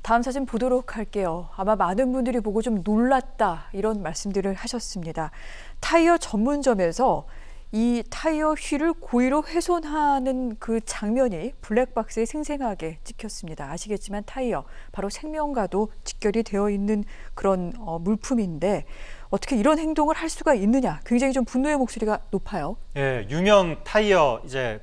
다음 사진 보도록 할게요. 아마 많은 분들이 보고 좀 놀랐다 이런 말씀들을 하셨습니다. 타이어 전문점에서 이 타이어 휠을 고의로 훼손하는 그 장면이 블랙박스에 생생하게 찍혔습니다. 아시겠지만 타이어, 바로 생명과도 직결이 되어 있는 그런 물품인데 어떻게 이런 행동을 할 수가 있느냐, 굉장히 좀 분노의 목소리가 높아요. 예, 유명 타이어 이제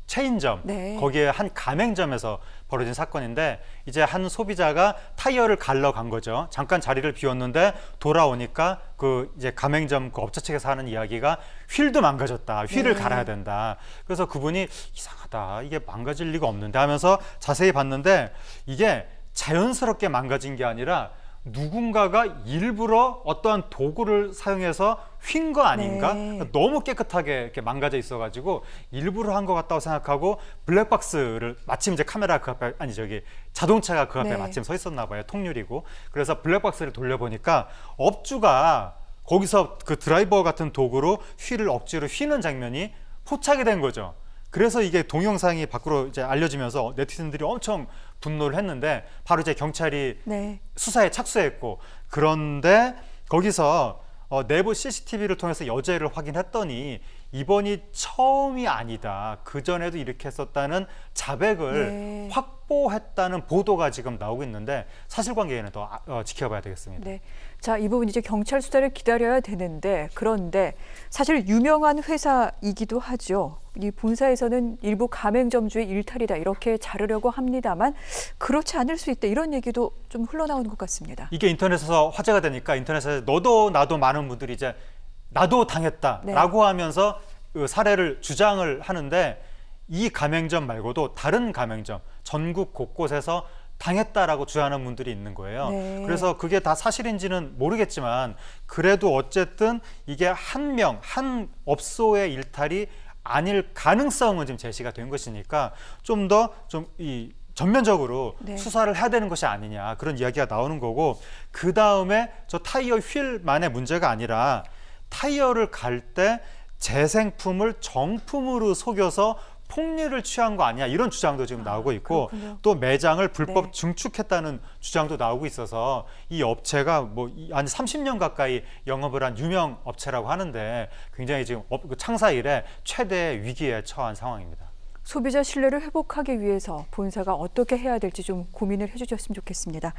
체인점, 네. 거기에 한 가맹점에서 벌어진 사건인데, 이제 한 소비자가 타이어를 갈러 간 거죠. 잠깐 자리를 비웠는데 돌아오니까 그 이제 가맹점 그 업체 측에서 하는 이야기가 휠도 망가졌다, 휠을 네. 갈아야 된다. 그래서 그분이 이상하다, 이게 망가질 리가 없는데 하면서 자세히 봤는데, 이게 자연스럽게 망가진 게 아니라 누군가가 일부러 어떠한 도구를 사용해서 휜 거 아닌가? 네. 너무 깨끗하게 이렇게 망가져 있어가지고 일부러 한 것 같다고 생각하고, 블랙박스를 마침 이제 카메라 그 앞에, 아니 저기 자동차가 그 앞에 네. 마침 서 있었나 봐요. 통유리고. 그래서 블랙박스를 돌려보니까 업주가 거기서 그 드라이버 같은 도구로 휠을 억지로 휘는 장면이 포착이 된 거죠. 그래서 이게 동영상이 밖으로 이제 알려지면서 네티즌들이 엄청 분노를 했는데, 바로 이제 경찰이 네. 수사에 착수했고, 그런데 거기서 내부 CCTV를 통해서 여죄를 확인했더니 이번이 처음이 아니다, 그전에도 이렇게 했었다는 자백을 네. 확보했다는 보도가 지금 나오고 있는데, 사실관계에는 더 지켜봐야 되겠습니다. 네. 자, 이 부분 이제 경찰 수사를 기다려야 되는데, 그런데 사실 유명한 회사이기도 하죠. 이 본사에서는 일부 가맹점주의 일탈이다 이렇게 자르려고 합니다만 그렇지 않을 수 있다 이런 얘기도 좀 흘러나오는 것 같습니다. 이게 인터넷에서 화제가 되니까 인터넷에 너도 나도 많은 분들이 이제 나도 당했다라고 하면서 그 사례를 주장을 하는데, 이 가맹점 말고도 다른 가맹점 전국 곳곳에서 당했다라고 주장하는 분들이 있는 거예요. 네. 그래서 그게 다 사실인지는 모르겠지만, 그래도 어쨌든 이게 한 업소의 일탈이 아닐 가능성은 지금 제시가 된 것이니까 좀 더 이 전면적으로 네. 수사를 해야 되는 것이 아니냐, 그런 이야기가 나오는 거고, 그 다음에 저 타이어 휠만의 문제가 아니라 타이어를 갈 때 재생품을 정품으로 속여서 폭리를 취한 거 아니야, 이런 주장도 지금 나오고 있고, 그렇군요. 또 매장을 불법 네. 증축했다는 주장도 나오고 있어서 이 업체가 한 30년 가까이 영업을 한 유명 업체라고 하는데, 굉장히 지금 창사 이래 최대 위기에 처한 상황입니다. 소비자 신뢰를 회복하기 위해서 본사가 어떻게 해야 될지 좀 고민을 해주셨으면 좋겠습니다.